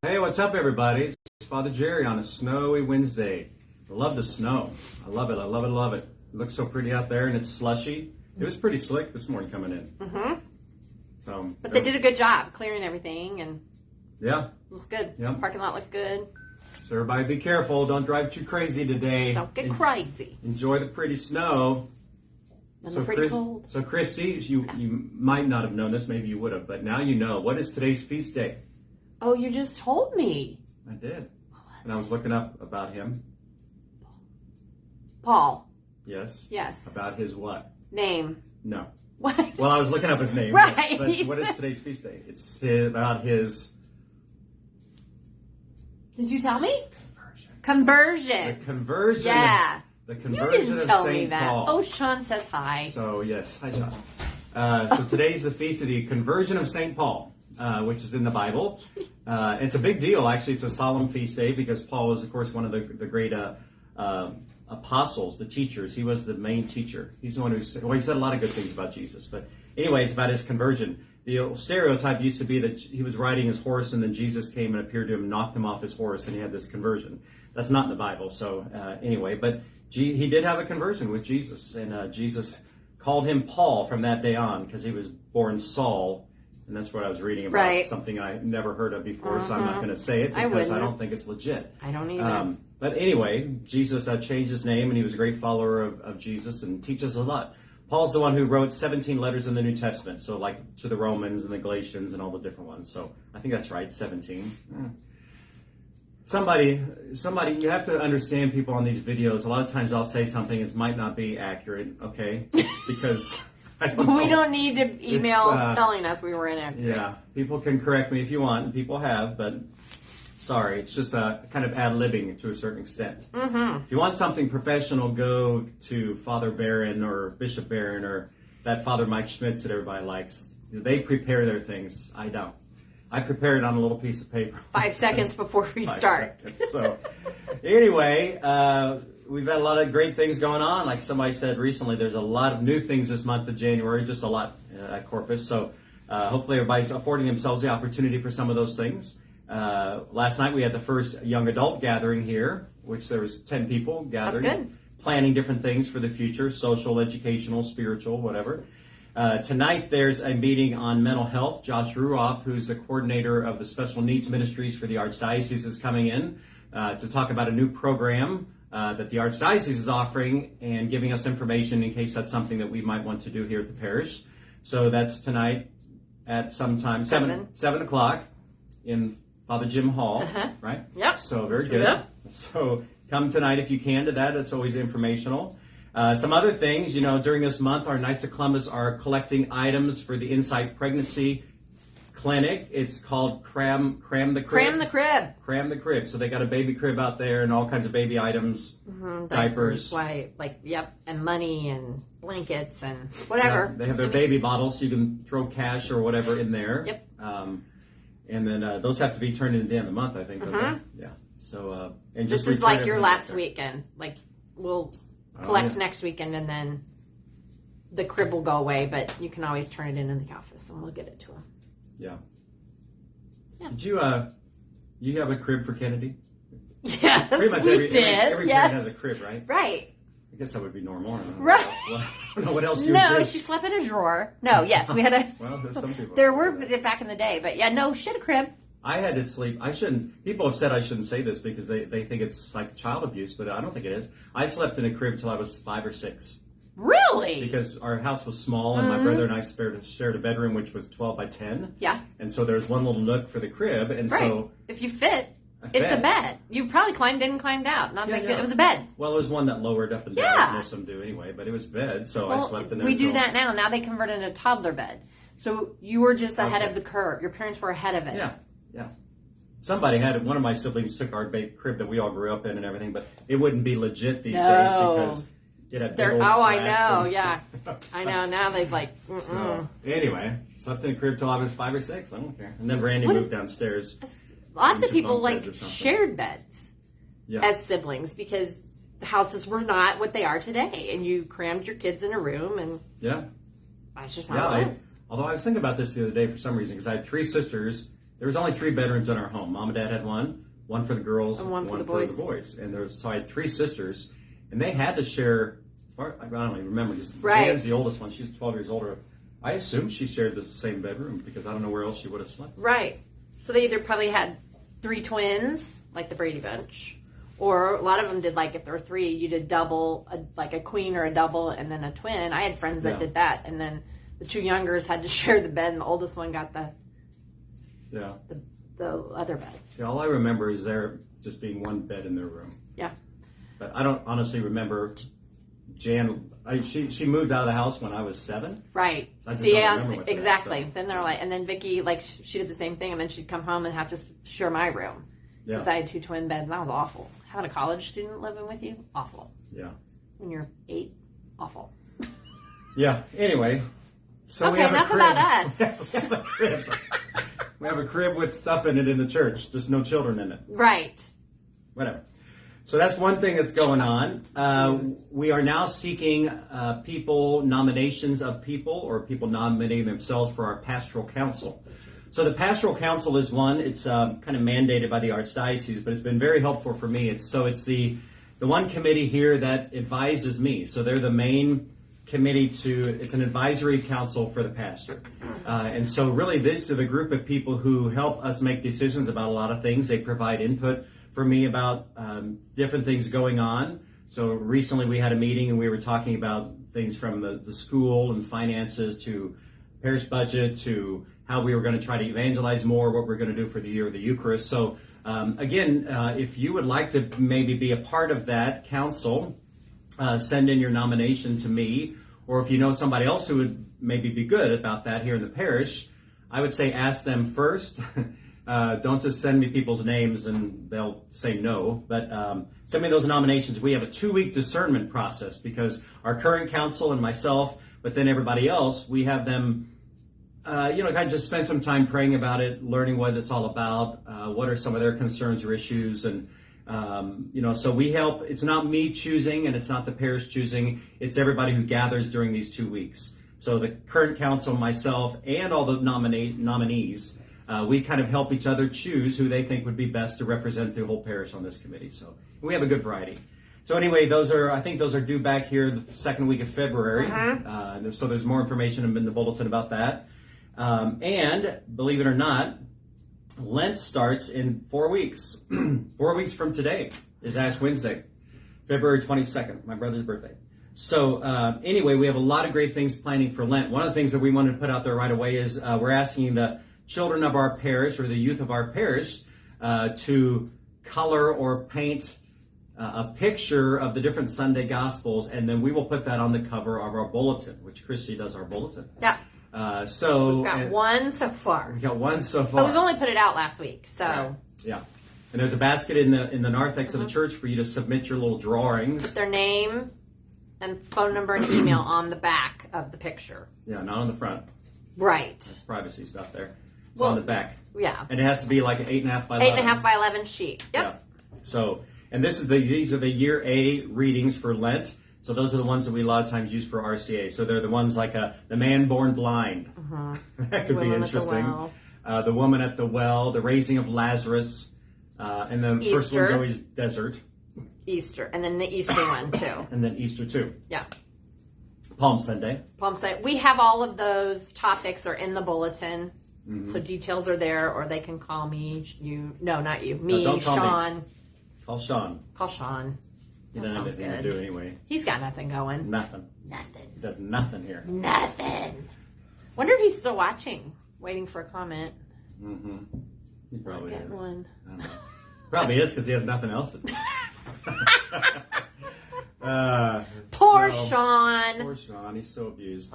Hey, what's up, everybody? It's Father Jerry on a snowy Wednesday. I love the snow. I love it. I love it. I love it. It looks so pretty out there, and it's slushy. It was pretty slick this morning coming in. Mm-hmm. So, but they did a good job clearing everything, and yeah, it was good. Yeah. Parking lot looked good. So everybody, be careful. Don't drive too crazy today. Don't get crazy. Enjoy the pretty snow. And pretty cold. So, Christy, you might not have known this. Maybe you would have, but now you know. What is today's feast day? Oh, you just told me. I did. And I was looking up about him. Paul. Yes. Yes. About his what? Name. No. What? Well, I was looking up his name. Right. Yes, but what is today's feast day? It's about his... Did you tell me? Conversion. Conversion. The conversion. Yeah. The You conversion didn't of tell me St. that. Paul. Oh, Sean says hi. So, yes. Hi, John. So today's the feast of the conversion of St. Paul, which is in the Bible. It's a big deal, actually. It's a solemn feast day because Paul was, of course, one of the great apostles, the teachers. He was the main teacher. He's the one who said, well, he said a lot of good things about Jesus. But anyway, it's about his conversion. The old stereotype used to be that he was riding his horse and then Jesus came and appeared to him, knocked him off his horse, and he had this conversion. That's not in the Bible. So anyway, but he did have a conversion with Jesus. And Jesus called him Paul from that day on because he was born Saul. And that's what I was reading about, right. Something I never heard of before, so I'm not going to say it because I don't think it's legit. I don't either. But anyway, Jesus changed his name, and he was a great follower of Jesus and teaches a lot. Paul's the one who wrote 17 letters in the New Testament, so like to the Romans and the Galatians and all the different ones. So I think that's right, 17. Somebody, you have to understand people on these videos. A lot of times I'll say something that might not be accurate, okay? Just because... We don't need to emails telling us we were inaccurate. Yeah, people can correct me if you want, and people have, but sorry, it's just kind of ad-libbing to a certain extent. Mm-hmm. If you want something professional, go to Father Barron or Bishop Barron or that Father Mike Schmitz that everybody likes. They prepare their things. I don't. I prepare it on a little piece of paper. 5 seconds before we start. So anyway, we've had a lot of great things going on. Like somebody said recently, there's a lot of new things this month of January, just a lot at Corpus. So hopefully everybody's affording themselves the opportunity for some of those things. Last night we had the first young adult gathering here, which there was 10 people gathering. That's good. Planning different things for the future, social, educational, spiritual, whatever. Tonight there's a meeting on mental health. Josh Ruoff, who's the coordinator of the special needs ministries for the Archdiocese, is coming in to talk about a new program that the Archdiocese is offering and giving us information in case that's something that we might want to do here at the parish. So that's tonight at sometime 7 o'clock in Father Jim Hall, right? Yep. So very good. Yep. So come tonight if you can to that. It's always informational. Some other things, during this month, our Knights of Columbus are collecting items for the Insight Pregnancy Clinic. It's called Cram the Crib. Cram the Crib. Cram the Crib. So they got a baby crib out there and all kinds of baby items, diapers. And money and blankets and whatever. Yeah, they have their baby bottles, so you can throw cash or whatever in there. Yep. And then those have to be turned in at the end of the month, I think. Yeah. So and just this is like your last weekend. Like we'll collect next weekend, and then the crib will go away. But you can always turn it in the office, and we'll get it to them. Yeah. Yeah. Did you have a crib for Kennedy? Yes, pretty much we did. Every parent has a crib, right? Right. I guess that would be normal. Right. I don't know what else you No, do. she slept in a drawer. No, yes, we had a... Well, there's some people. There were back in the day, but yeah, no, she had a crib. I had to sleep. I shouldn't... People have said I shouldn't say this because they think it's like child abuse, but I don't think it is. I slept in a crib until I was 5 or 6. Really? Because our house was small, and my brother and I shared a bedroom, which was 12 by 10. Yeah. And so there was one little nook for the crib, and so... If you fit... It's a bed. You probably climbed in and climbed out. Not big deal. It was a bed. Well, it was one that lowered up and down. Most of them do anyway, but it was bed, so I slept in there. We do that now. Now they convert it into a toddler bed. So you were just ahead of the curve. Your parents were ahead of it. Yeah. Somebody had it. One of my siblings took our crib that we all grew up in and everything, but it wouldn't be legit these days because it had big old I slats know. Yeah. I know. Now they've So, anyway, slept in a crib till I was 5 or 6. I don't care. And then Randy moved downstairs. Lots of people shared beds as siblings because the houses were not what they are today, and you crammed your kids in a room, and that's just how it was. Although I was thinking about this the other day for some reason because I had 3 sisters there was only 3 bedrooms in our home. Mom and Dad had one for the girls, and one for the boys. And so I had 3 sisters, and they had to share. I don't even remember because Right. Jan's the oldest one. She's 12 years older. I assume she shared the same bedroom because I don't know where else she would have slept. Right. So they either probably had 3 twins, like the Brady Bunch, or a lot of them did, like, if there were 3, you did double, like a queen or a double and then a twin. I had friends that did that. And then the 2 youngers had to share the bed, and the oldest one got the other bed. See, all I remember is there just being one bed in their room. Yeah. But I don't honestly remember Jan. She moved out of the house when I was 7. Right. I just See, don't yes, remember much of that, exactly. so. Then they're like, and then Vicky, like, she did the same thing, and then she'd come home and have to share my room. Yeah. Because I had 2 twin beds, and that was awful. Having a college student living with you, awful. Yeah. When you're 8, awful. Yeah. Anyway. So we Okay, have a enough crib. about us. We have a crib. We have a crib with stuff in it in the church. Just no children in it. Right. Whatever. So that's one thing that's going on. We are now seeking nominations of people, or people nominating themselves for our pastoral council. So the pastoral council is one. It's kind of mandated by the Archdiocese, but it's been very helpful for me. It's the one committee here that advises me. So they're the main committee it's an advisory council for the pastor. And so really this is a group of people who help us make decisions about a lot of things. They provide input for me about different things going on. So recently we had a meeting and we were talking about things from the school and finances to parish budget to how we were going to try to evangelize more, what we're going to do for the year of the Eucharist. So again, if you would like to maybe be a part of that council, send in your nomination to me, or if you know somebody else who would maybe be good about that here in the parish, I would say ask them first. Don't just send me people's names and they'll say no, but send me those nominations. We have a 2-week discernment process because our current council and myself, but then everybody else, we have them, kind of just spend some time praying about it, learning what it's all about, what are some of their concerns or issues, and so we help. It's not me choosing and it's not the parish choosing. It's everybody who gathers during these 2 weeks. So the current council, myself, and all the nominees, we kind of help each other choose who they think would be best to represent the whole parish on this committee. So we have a good variety. So anyway, I think those are due back here the 2nd week of February. So there's more information in the bulletin about that. And believe it or not, Lent starts in 4 weeks. 4 weeks from today is Ash Wednesday, February 22nd, my brother's birthday. So anyway, we have a lot of great things planning for Lent. One of the things that we wanted to put out there right away is we're asking the children of our parish or the youth of our parish to color or paint a picture of the different Sunday Gospels, and then we will put that on the cover of our bulletin, which Christy does our bulletin. Yeah. So we've got one so far. We got one so far. But we've only put it out last week, so. Right. Yeah. And there's a basket in the narthex of the church for you to submit your little drawings. Put their name and phone number and email on the back of the picture. Yeah, not on the front. Right. There's privacy stuff there. It's Well, on the back. Yeah. And it has to be like an 8.5 by 11. 8.5 by 11 sheet. Yep. Yeah. So, and these are the year A readings for Lent. So those are the ones that we a lot of times use for RCA. So they're the ones like the man born blind. That could be interesting. The woman at the well, the raising of Lazarus, and the first one's always desert. Easter, and then the Easter one too. And then Easter too. Yeah. Palm Sunday. Palm Sunday. We have all of those topics are in the bulletin. So details are there, or they can call me. No, not you. Me, don't call Sean. me. Call Sean. Call Sean. He That doesn't have sounds anything good. to do anyway. He's got nothing going. Nothing. Nothing. He does nothing here. Nothing. Wonder if he's still watching, waiting for a comment. Mm-hmm. He probably Get is. one. I don't know. Probably is because he has nothing else to do. Poor Sean. Poor Sean. He's so abused.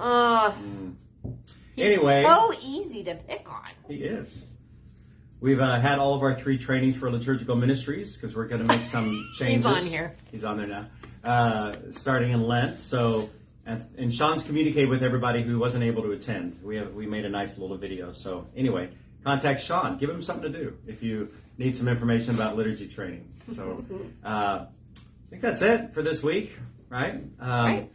He's Anyway. so easy to pick on. He is. We've had all of our 3 trainings for liturgical ministries because we're going to make some changes. He's on here. He's on there now. Starting in Lent. So, and Sean's communicated with everybody who wasn't able to attend. We made a nice little video. So anyway, contact Sean. Give him something to do if you need some information about liturgy training. So I think that's it for this week, right? Right.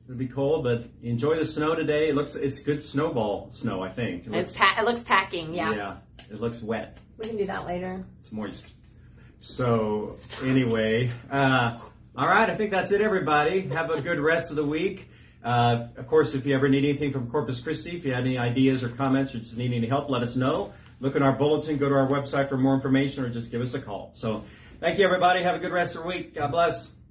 It'll be cold, but enjoy the snow today. It's good snowball snow, I think. It looks packing, yeah. Yeah. It looks wet. We can do that later. It's moist. So anyway, all right. I think that's it, everybody. Have a good rest of the week. Of course, if you ever need anything from Corpus Christi, if you have any ideas or comments or just need any help, let us know. Look in our bulletin, go to our website for more information, or just give us a call. So thank you, everybody. Have a good rest of the week. God bless.